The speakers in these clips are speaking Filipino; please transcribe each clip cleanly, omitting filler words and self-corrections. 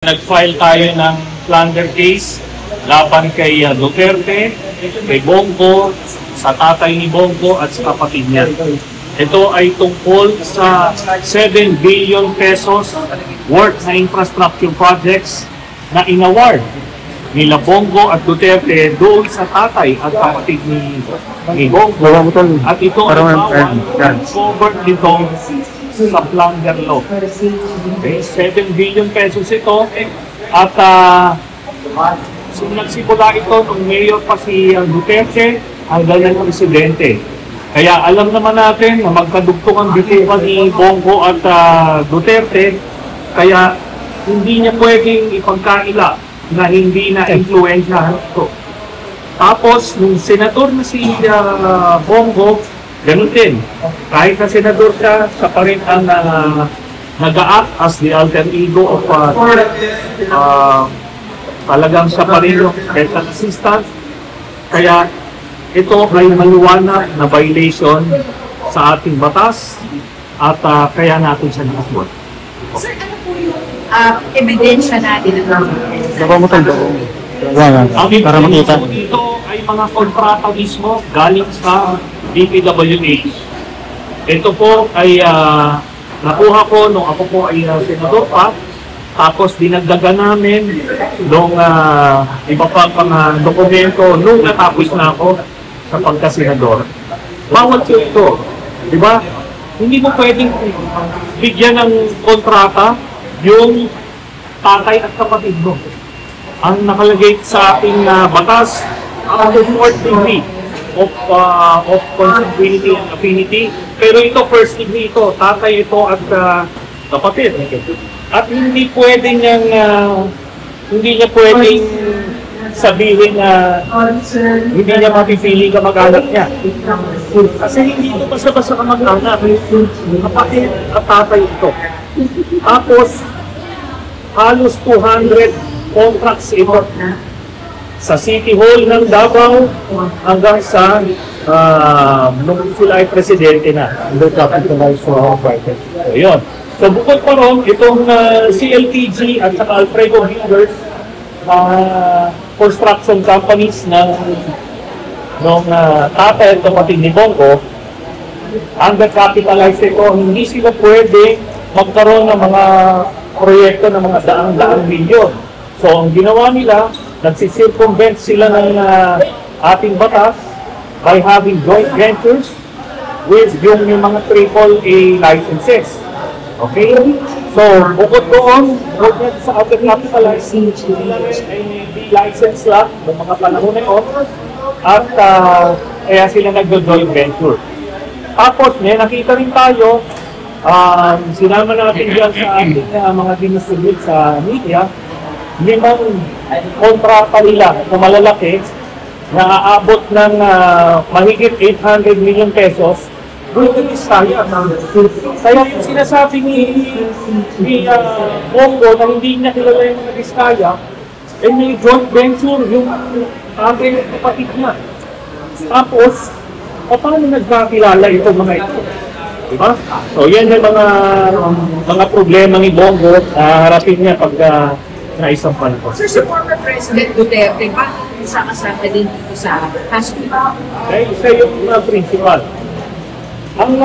Nag-file tayo ng plunder case laban kay Duterte, kay Bongo, sa tatay ni Bongo at sa kapatid niya. Ito ay tungkol sa 7 billion pesos worth na infrastructure projects na inaward nila Bongo at Duterte doon sa tatay at kapatid ni Bongo. At ito ay covered dito sa plunder law. Okay, 7 billion pesos ito at nagsimula ito nung mayor pa si Duterte hanggang ng presidente. Kaya alam naman natin na magkadugtong ang bituan ni Bongo at Duterte, kaya hindi niya pwedeng ipagkaila na hindi na influensyahan ito. Tapos, nung senador na si Bongo, ganun din. Kahit na senador siya pa rin ang nag-a-act as the alter ego of talagang siya pa rin yung special assistant. Kaya ito ay maliwanag na violation sa ating batas at kaya natin siya nakaswat. Sir, ano po yung ebidensya natin? Ang ebidensya dito ay mga kontrata mismo galing sa DPWH. Ito po ay nakuha ko nung ako po ay senador pa. Tapos dinagdagan namin nung iba pang dokumento nung natapos na ako sa pagkasenador. Bawal po ito. Di ba? Hindi mo pwedeng bigyan ng kontrata yung tatay at kapatid mo. Ang nakalagay sa ating batas, ang fourth degree of consanguinity and affinity. Pero ito, first degree ito. Tatay ito at kapatid. At hindi pwedeng hindi niya pwedeng sabihin na hindi niya mapipili kamag-anak niya. Kasi hindi ito basta-basta kamag-anak. Kapatid at tatay ito. Tapos, halos 200 contracts ito. Sa City Hall ng Davao hanggang sa nung sila ay presidente na. So, yun. So bukod pa ron, itong CLTG at saka Alfredo Builders construction companies ng tatay at kapatid ni Bongo, undercapitalized ito, hindi sila pwede magkaroon ng mga proyekto ng mga daang-daang milyon. So ang ginawa nila, nagsisircumvent sila ng ating batas by having joint ventures with yung mga AAA licenses. Okay? So, bukod doon, bukod sa other capitalized, sila ay license lang ng mga panahon na yun at kaya sila nag-joint venture. Tapos, may nakita rin tayo, sinama natin dyan sa ating mga distribute sa media, 5 kontrata nila na malalaki na aabot ng mahigit 800 million pesos doon sa Vizcaya. Kaya yung sinasabi ni Bongo na hindi niya kilala yung mga Vizcaya, eh may joint venture yung ating kapatid niya. Tapos, paano nagkakilala itong mga ito? Diba? So yan yung mga problema ni Bongo na harapin niya pag naisampan ko. Sir, si former President Duterte, bakit kasama din dito sa hospital? Dahil siya yung principal. Ang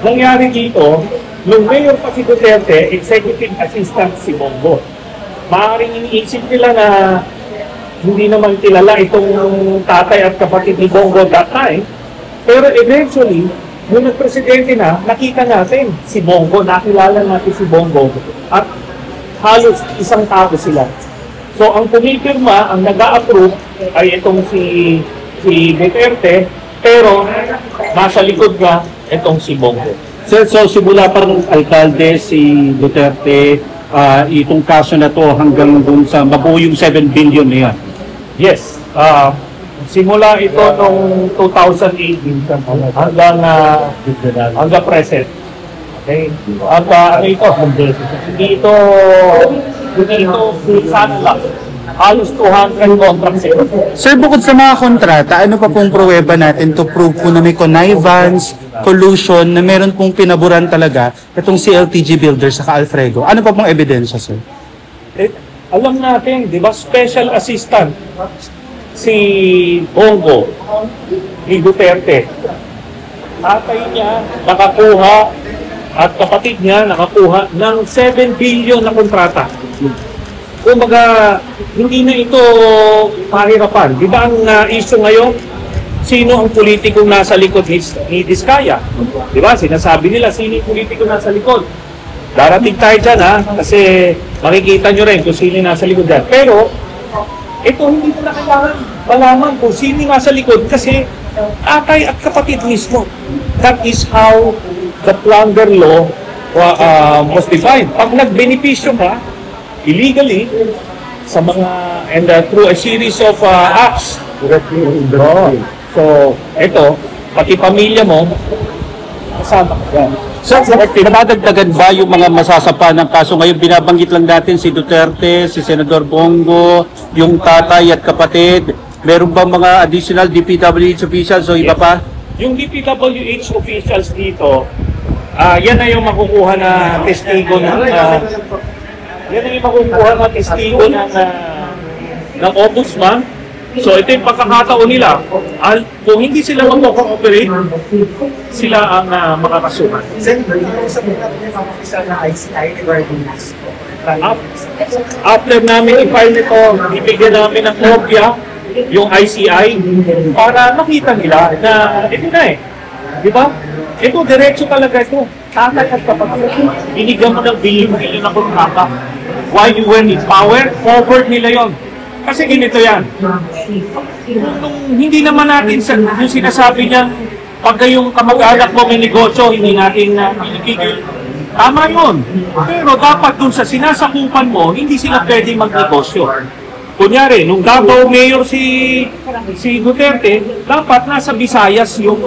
nangyari dito, nung mayor pa si Duterte, executive assistant si Bongo. Maaaring iniisip nila na hindi naman kilala itong tatay at kapatid ni Bongo that time. Pero eventually, nung nag-presidente na, nakita natin si Bongo, nakilala natin si Bongo. At halos isang tao sila. So ang pumipirma, ang nag-a-approve ay itong si Duterte, pero nasa likod nga itong si Bongo. Sir, so simula pa ng alkalde si Duterte, itong kaso na to hanggang dun sa mabuo yung 7 billion na yan? Yes. Simula ito noong 2018 hanggang present. Okay? At ano ito? Hindi ito sana lang. Halos 200 contracts ito. Sir, bukod sa mga kontrata, ano pa pong pruweba natin to prove po na may connivance, collusion, na meron pong pinaburan talaga itong CLTG Builders sa Alfredo? Ano pa pong ebidensya, sir? alam natin, di ba, special assistant si Bongo ni Duterte. Tatay niya nakakuha at kapatid niya nakakuha ng 7 billion na kontrata. Kumbaga, hindi na ito pahirapan. Di ba ang issue ngayon, sino ang politikong nasa likod ni Diskaya? Di ba? Sinasabi nila, sino yung politikong nasa likod? Darating tayo dyan, ha? Kasi makikita nyo rin kung sino yung nasa likod dyan. Pero, ito hindi mo na kailangan malaman kung sino yung nasa likod kasi atay at kapatid mismo. That is how the plunder law was defined. Pag nagbenepisyo ka, illegally, sa mga, and through a series of acts. So, ito, pati pamilya mo, kasama ka. So, pinadagdagan ba yung mga masasapa ng kaso? Ngayon, binabanggit lang natin si Duterte, si Senador Bongo, yung tatay at kapatid. Meron ba mga additional DPWH officials o iba pa? Yung DPWH officials dito, yan na yung makukuha na testigo ng yan na yung makukuha na testigo ng ombudsman. So ito yung pagkakataon nila. Kung hindi sila mag-cooperate, sila ang makakasuhan. After namin i-file nito, ibigyan namin ng kopya yung ICI para makita nila na ito na eh. Di ba? Ito, diretso talaga ito. Tatay at kapatid. Binigyan mo ng billion na kontrata. While you were in power, covered nila yon. Kasi ganito yan. Nung hindi naman natin yung sinasabi niya, pagka yung kamag-anak mo may negosyo, hindi natin pinipigil. Tama yun. Pero dapat dun sa sinasakupan mo, hindi sila pwede magnegosyo. Kunyari, nung Davao Mayor si Duterte, dapat nasa Visayas yung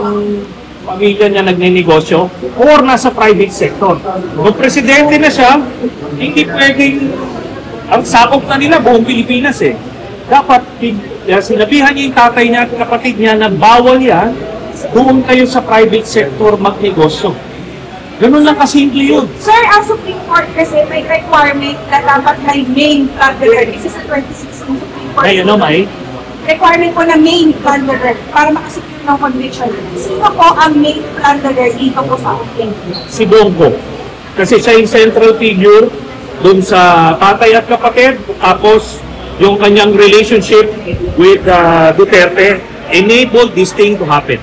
pamilya niya nagnenegosyo or nasa private sector. Nung presidente na siya, hindi pwedeng ang sakop na nila buong Pilipinas eh. Dapat sinabihan niya yung tatay niya at kapatid niya na bawal yan, doon kayo sa private sector magnegosyo. Ganun lang kasimple yun. Sir, ang Supreme Court kasi may requirement na dapat may main plunderer. Isa sa 2016 Supreme Court. Ay, ano may? Requirement po na main plunderer para makasecure ng conviction. Sino po ang main plunderer dito po sa akin? Si Bongo. Kasi siya yung central figure dun sa tatay at kapatid. Tapos, yung kanyang relationship with Duterte enabled this thing to happen.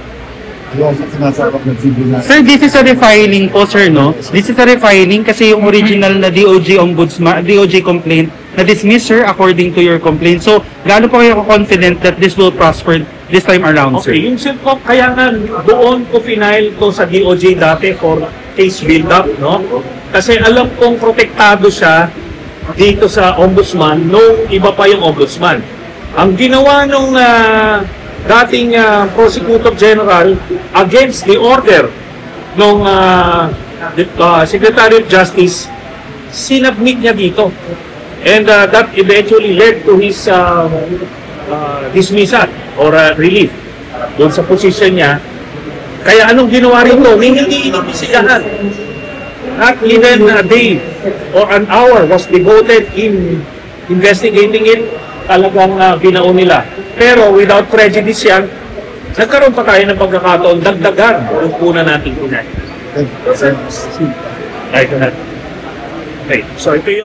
Sir, this is a refiling po, sir, no? This is a refiling kasi yung original na DOJ ombudsman, DOJ complaint na-dismiss, sir, according to your complaint. So, gaano po kayo confident that this will prosper this time around, sir? Okay, yung SILCOP, kaya nga doon ko final to sa DOJ dati for case build-up, no? Kasi alam kong protektado siya dito sa ombudsman nung iba pa yung ombudsman. Ang ginawa nung dating Prosecutor General against the order nung Secretary of Justice, sinubmit niya dito. And that eventually led to his dismissal or relief doon sa position niya. Kaya anong ginawa rito? Hindi inimbisigahan. Not even a day or an hour was devoted in investigating it. Talagang binaon nila. Pero without prejudice yan, nagkaroon pa tayo ng pagkakataon, dagdagan yung una nating kunay. Okay, so ito yung